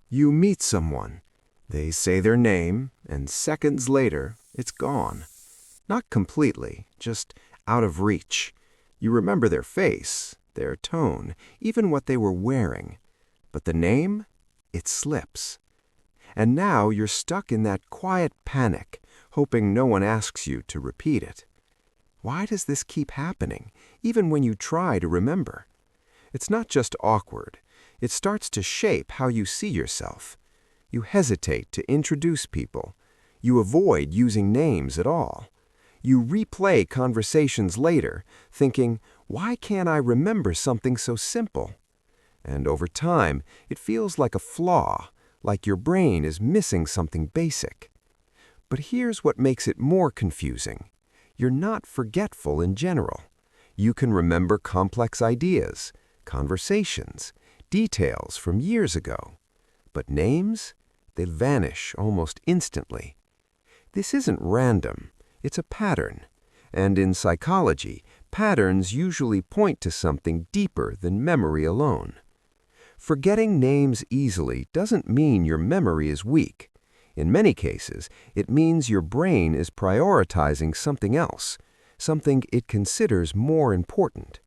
You meet someone. They say their name, and seconds later, it's gone. Not completely, just out of reach. You remember their face, their tone, even what they were wearing. But the name? It slips. And now you're stuck in that quiet panic, hoping no one asks you to repeat it. Why does this keep happening, even when you try to remember? It's not just awkward. It starts to shape how you see yourself. You hesitate to introduce people. You avoid using names at all. You replay conversations later, thinking, why can't I remember something so simple? And over time, it feels like a flaw, like your brain is missing something basic. But here's what makes it more confusing. You're not forgetful in general. You can remember complex ideas, conversations, details from years ago. But names? They vanish almost instantly. This isn't random. It's a pattern. And in psychology, patterns usually point to something deeper than memory alone. Forgetting names easily doesn't mean your memory is weak. In many cases, it means your brain is prioritizing something else, something it considers more important.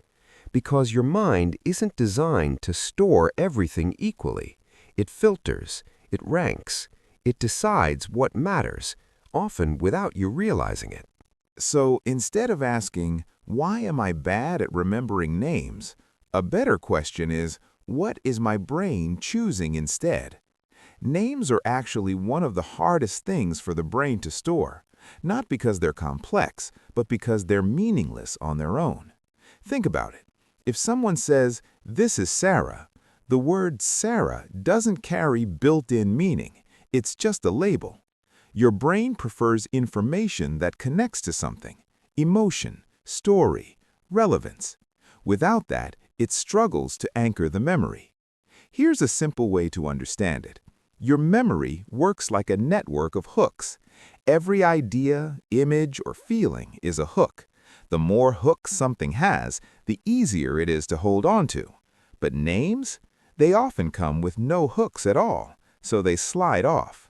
Because your mind isn't designed to store everything equally. It filters, it ranks, it decides what matters, often without you realizing it. So instead of asking, why am I bad at remembering names? A better question is, what is my brain choosing instead? Names are actually one of the hardest things for the brain to store, not because they're complex, but because they're meaningless on their own. Think about it. If someone says, "This is Sarah," the word Sarah doesn't carry built-in meaning. It's just a label. Your brain prefers information that connects to something, emotion, story, relevance. Without that, it struggles to anchor the memory. Here's a simple way to understand it. Your memory works like a network of hooks. Every idea, image, or feeling is a hook. The more hooks something has, the easier it is to hold on to. But names? They often come with no hooks at all, so they slide off.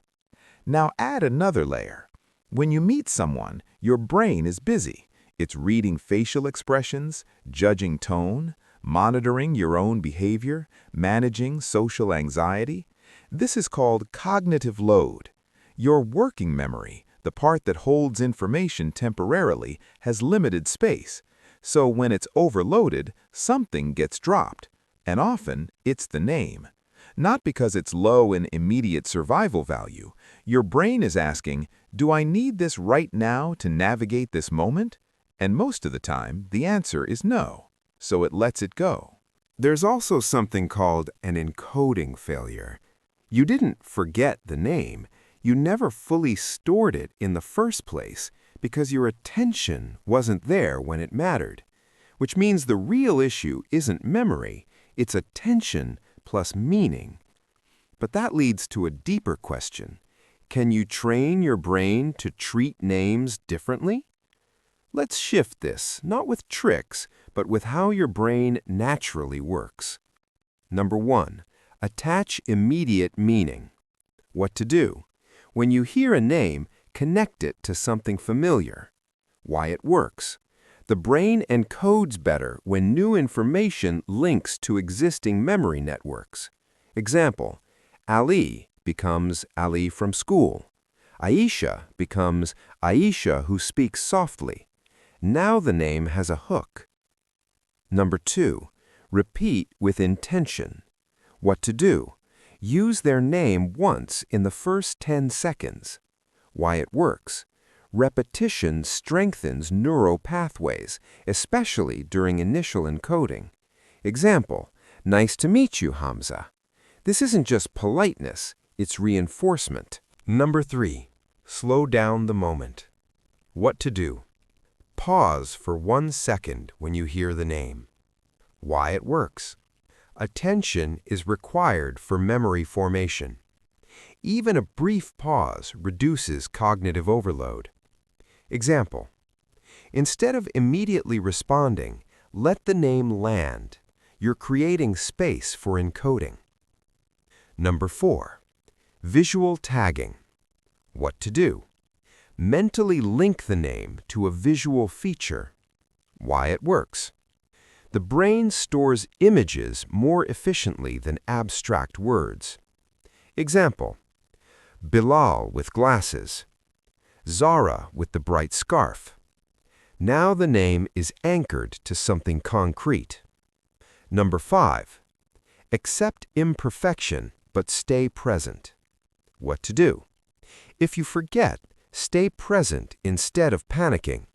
Now add another layer. When you meet someone, your brain is busy. It's reading facial expressions, judging tone, monitoring your own behavior, managing social anxiety. This is called cognitive load. Your working memory, the part that holds information temporarily, has limited space. So when it's overloaded, something gets dropped. And often, it's the name. Not because it's low in immediate survival value. Your brain is asking, do I need this right now to navigate this moment? And most of the time, the answer is no. So it lets it go. There's also something called an encoding failure. You didn't forget the name. You never fully stored it in the first place because your attention wasn't there when it mattered. Which means the real issue isn't memory, it's attention plus meaning. But that leads to a deeper question. Can you train your brain to treat names differently? Let's shift this, not with tricks, but with how your brain naturally works. Number 1. Attach immediate meaning. What to do? When you hear a name, connect it to something familiar. Why it works. The brain encodes better when new information links to existing memory networks. Example, Ali becomes Ali from school. Aisha becomes Aisha who speaks softly. Now the name has a hook. Number 2. Repeat with intention. What to do? Use their name once in the first 10 seconds. Why it works. Repetition strengthens neural pathways, especially during initial encoding. Example, nice to meet you, Hamza. This isn't just politeness, it's reinforcement. Number 3. Slow down the moment. What to do? Pause for 1 second when you hear the name. Why it works. Attention is required for memory formation. Even a brief pause reduces cognitive overload. Example, instead of immediately responding, let the name land. You're creating space for encoding. Number 4. Visual tagging. What to do? Mentally link the name to a visual feature. Why it works. The brain stores images more efficiently than abstract words. Example: Bilal with glasses. Zara with the bright scarf. Now the name is anchored to something concrete. Number 5. Accept imperfection, but stay present. What to do? If you forget, stay present instead of panicking.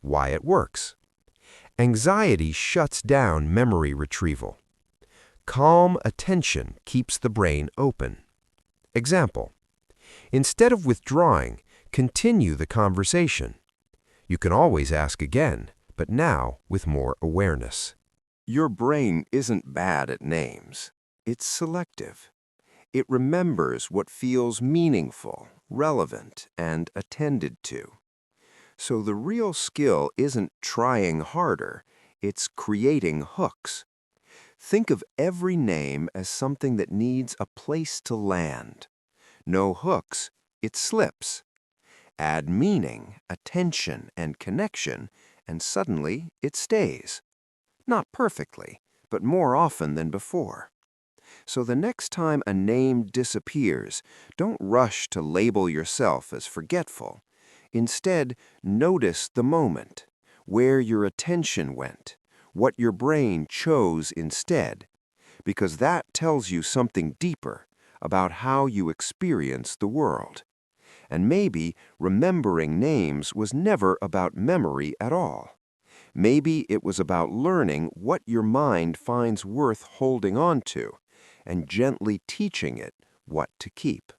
Why it works. Anxiety shuts down memory retrieval. Calm attention keeps the brain open. Example: instead of withdrawing, continue the conversation. You can always ask again, but now with more awareness. Your brain isn't bad at names. It's selective. It remembers what feels meaningful, relevant, and attended to. So the real skill isn't trying harder, it's creating hooks. Think of every name as something that needs a place to land. No hooks, it slips. Add meaning, attention, and connection, and suddenly it stays. Not perfectly, but more often than before. So the next time a name disappears, don't rush to label yourself as forgetful. Instead, notice the moment, where your attention went, what your brain chose instead, because that tells you something deeper about how you experience the world. And maybe remembering names was never about memory at all. Maybe it was about learning what your mind finds worth holding on to and gently teaching it what to keep.